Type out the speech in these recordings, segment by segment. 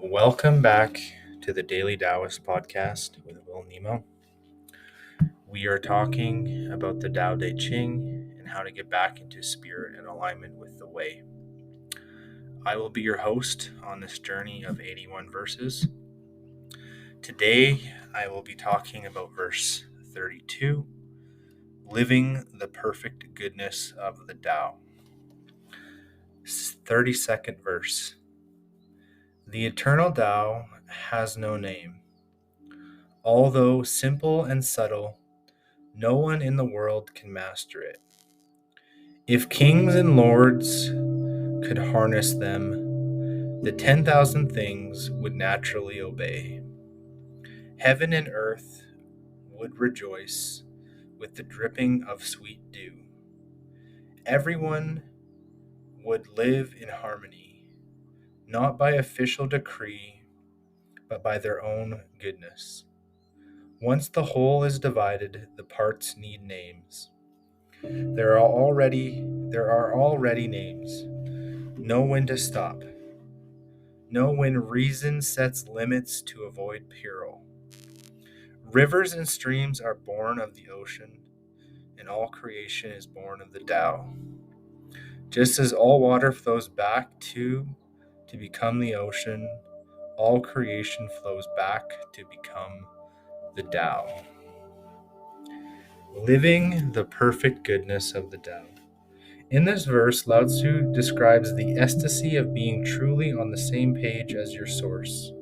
Welcome back to the Daily Taoist podcast with Will Nemo. We are talking about the Tao Te Ching and how to get back into spirit and alignment with the way. I will be your host on this journey of 81 verses. Today, I will be talking about verse 32, living the perfect goodness of the Tao. 32nd verse. The eternal Tao has no name. Although simple and subtle, no one in the world can master it. If kings and lords could harness them, the 10,000 things would naturally obey. Heaven and earth would rejoice with the dripping of sweet dew. Everyone would live in harmony, not by official decree, but by their own goodness. Once the whole is divided, the parts need names. There are already names. Know when to stop. Know when reason sets limits to avoid peril. Rivers and streams are born of the ocean, and all creation is born of the Tao. Just as all water flows back to become the ocean, all creation flows back to become the Tao. Living the perfect goodness of the Tao. In this verse, Lao-Tzu describes the ecstasy of being truly on the same page as your source.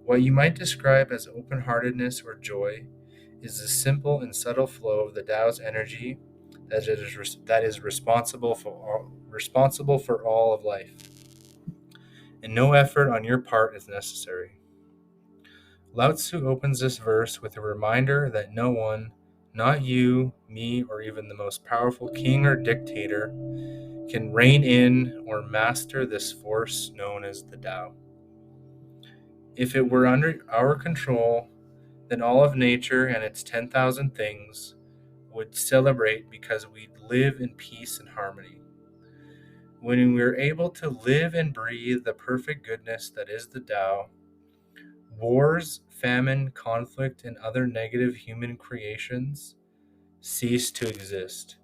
What you might describe as open-heartedness or joy is the simple and subtle flow of the Tao's energy that is responsible for all of life, and no effort on your part is necessary. Lao-Tzu opens this verse with a reminder that no one, not you, me, or even the most powerful king or dictator, can rein in or master this force known as the Tao. If it were under our control, then all of nature and its 10,000 things would celebrate because we live in peace and harmony. When we are able to live and breathe the perfect goodness that is the Tao, wars, famine, conflict, and other negative human creations cease to exist.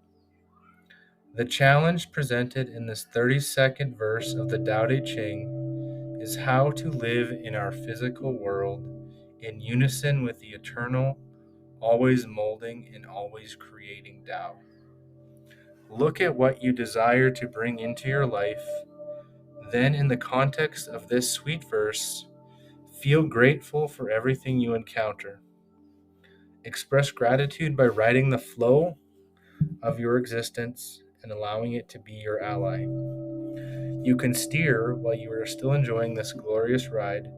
The challenge presented in this 32nd verse of the Tao Te Ching is how to live in our physical world in unison with the eternal, always molding and always creating Tao. Look at what you desire to bring into your life. Then, in the context of this sweet verse, feel grateful for everything you encounter. Express gratitude by riding the flow of your existence and allowing it to be your ally. You can steer while you are still enjoying this glorious ride,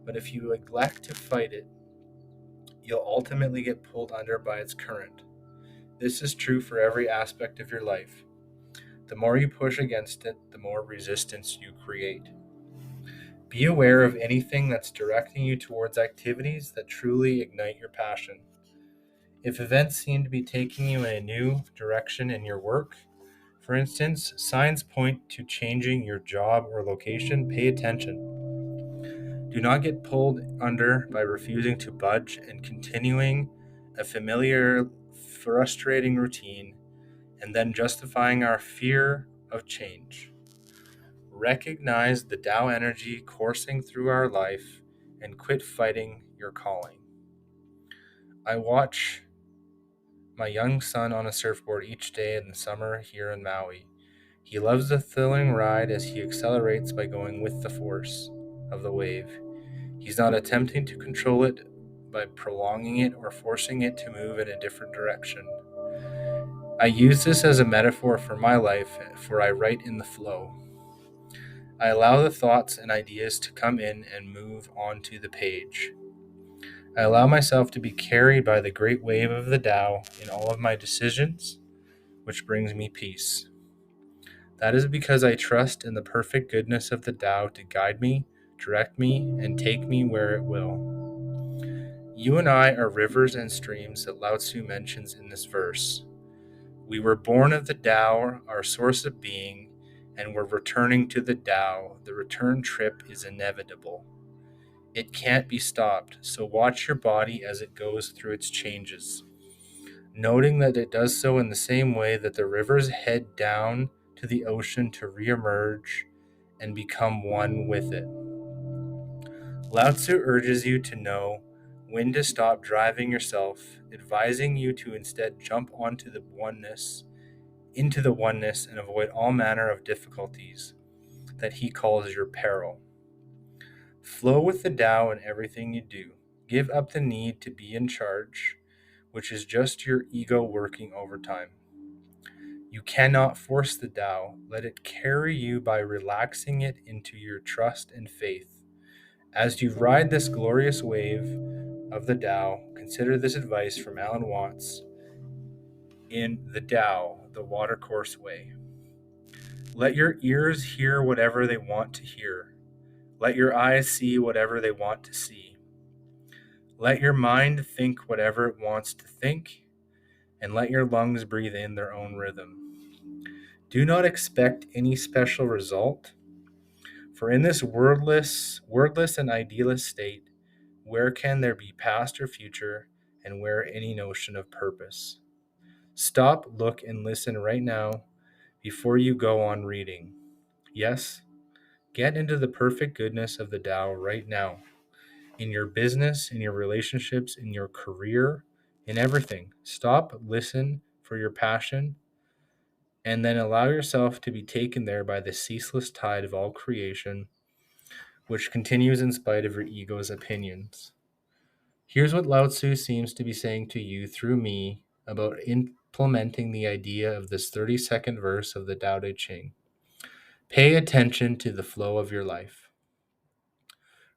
but if you neglect to fight it, you'll ultimately get pulled under by its current. This is true for every aspect of your life. The more you push against it, the more resistance you create. Be aware of anything that's directing you towards activities that truly ignite your passion. If events seem to be taking you in a new direction in your work, for instance, signs point to changing your job or location, pay attention. Do not get pulled under by refusing to budge and continuing a familiar, frustrating routine and then justifying our fear of change. Recognize the Tao energy coursing through our life and quit fighting your calling. I watch my young son on a surfboard each day in the summer here in Maui. He loves the thrilling ride as he accelerates by going with the force of the wave. He's not attempting to control it by prolonging it or forcing it to move in a different direction. I use this as a metaphor for my life, for I write in the flow. I allow the thoughts and ideas to come in and move onto the page. I allow myself to be carried by the great wave of the Tao in all of my decisions, which brings me peace. That is because I trust in the perfect goodness of the Tao to guide me, direct me, and take me where it will. You and I are rivers and streams that Lao-Tzu mentions in this verse. We were born of the Tao, our source of being, and we're returning to the Tao. The return trip is inevitable. It can't be stopped, so watch your body as it goes through its changes, noting that it does so in the same way that the rivers head down to the ocean to reemerge and become one with it. Lao-Tzu urges you to know when to stop driving yourself, advising you to instead jump into the oneness and avoid all manner of difficulties that he calls your peril. Flow with the Tao in everything you do. Give up the need to be in charge, which is just your ego working overtime. You cannot force the Tao. Let it carry you by relaxing it into your trust and faith. As you ride this glorious wave of the Tao, consider this advice from Alan Watts in The Tao, the Watercourse Way. Let your ears hear whatever they want to hear. Let your eyes see whatever they want to see. Let your mind think whatever it wants to think, and let your lungs breathe in their own rhythm. Do not expect any special result, for in this wordless and idealist state, where can there be past or future, and where any notion of purpose? Stop, look, and listen right now before you go on reading. Yes, get into the perfect goodness of the Tao right now. In your business, in your relationships, in your career, in everything. Stop, listen for your passion, and then allow yourself to be taken there by the ceaseless tide of all creation, which continues in spite of your ego's opinions. Here's what Lao Tzu seems to be saying to you through me about implementing the idea of this 32nd verse of the Tao Te Ching. Pay attention to the flow of your life.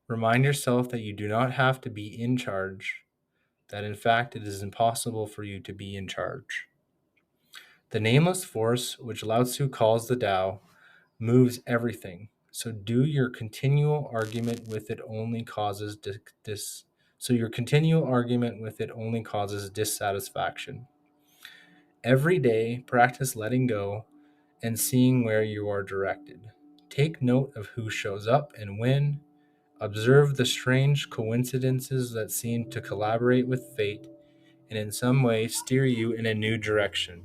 Remind yourself that you do not have to be in charge, that in fact it is impossible for you to be in charge. The nameless force, which Lao Tzu calls the Tao, moves everything. So your continual argument with it only causes dissatisfaction. Every day, practice letting go and seeing where you are directed. Take note of who shows up and when. Observe the strange coincidences that seem to collaborate with fate and in some way steer you in a new direction.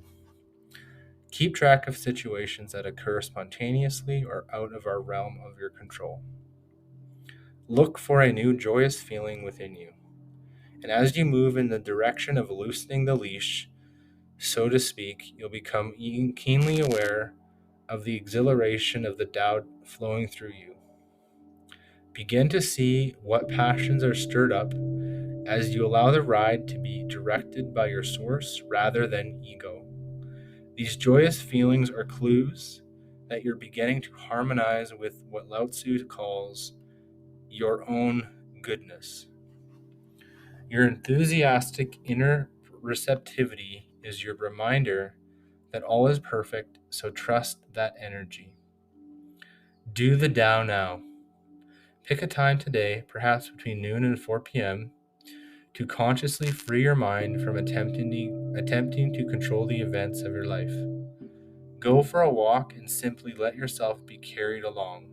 Keep track of situations that occur spontaneously or out of our realm of your control. Look for a new joyous feeling within you. And as you move in the direction of loosening the leash, so to speak, you'll become keenly aware of the exhilaration of the Tao flowing through you. Begin to see what passions are stirred up as you allow the ride to be directed by your source rather than ego. These joyous feelings are clues that you're beginning to harmonize with what Lao Tzu calls your own goodness. Your enthusiastic inner receptivity is your reminder that all is perfect, so trust that energy. Do the Tao now. Pick a time today, perhaps between noon and 4 p.m., to consciously free your mind from attempting to control the events of your life. Go for a walk and simply let yourself be carried along.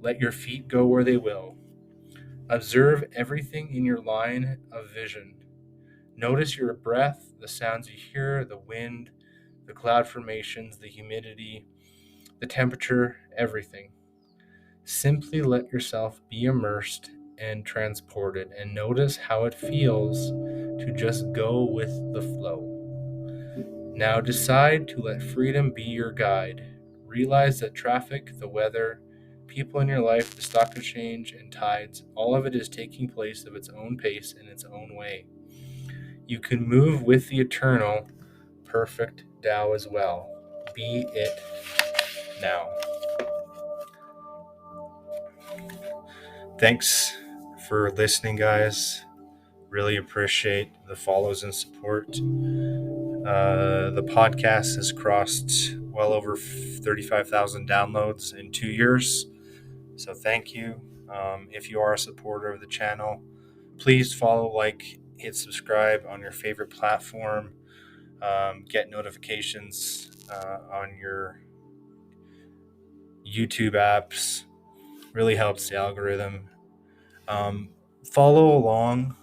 Let your feet go where they will. Observe everything in your line of vision. Notice your breath, the sounds you hear, the wind, the cloud formations, the humidity, the temperature, everything. Simply let yourself be immersed and transported and notice how it feels to just go with the flow. Now decide to let freedom be your guide. Realize that traffic, the weather, people in your life, the stock exchange, and tides, all of it is taking place of its own pace in its own way. You can move with the eternal, perfect Tao as well. Be it now. Thanks for listening, guys. Really appreciate the follows and support. The podcast has crossed well over 35,000 downloads in 2 years. So thank you. If you are a supporter of the channel, please follow, like, hit subscribe on your favorite platform. Get notifications on your YouTube apps. Really helps the algorithm. Um, Follow along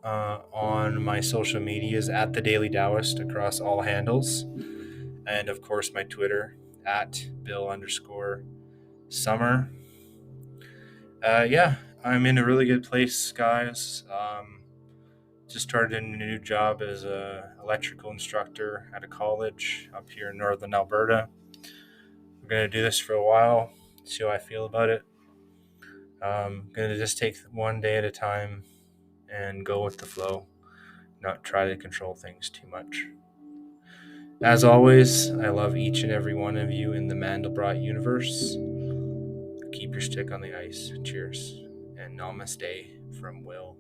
on my social medias at the Daily Taoist across all handles, and of course my Twitter at Bill_Summer. Yeah, I'm in a really good place, guys. Just started a new job as a electrical instructor at a college up here in northern Alberta. I'm gonna do this for a while, see how I feel about it. Gonna just take one day at a time and go with the flow, not try to control things too much. As always, I love each and every one of you in the Mandelbrot universe. Keep your stick on the ice. Cheers. And namaste from Will.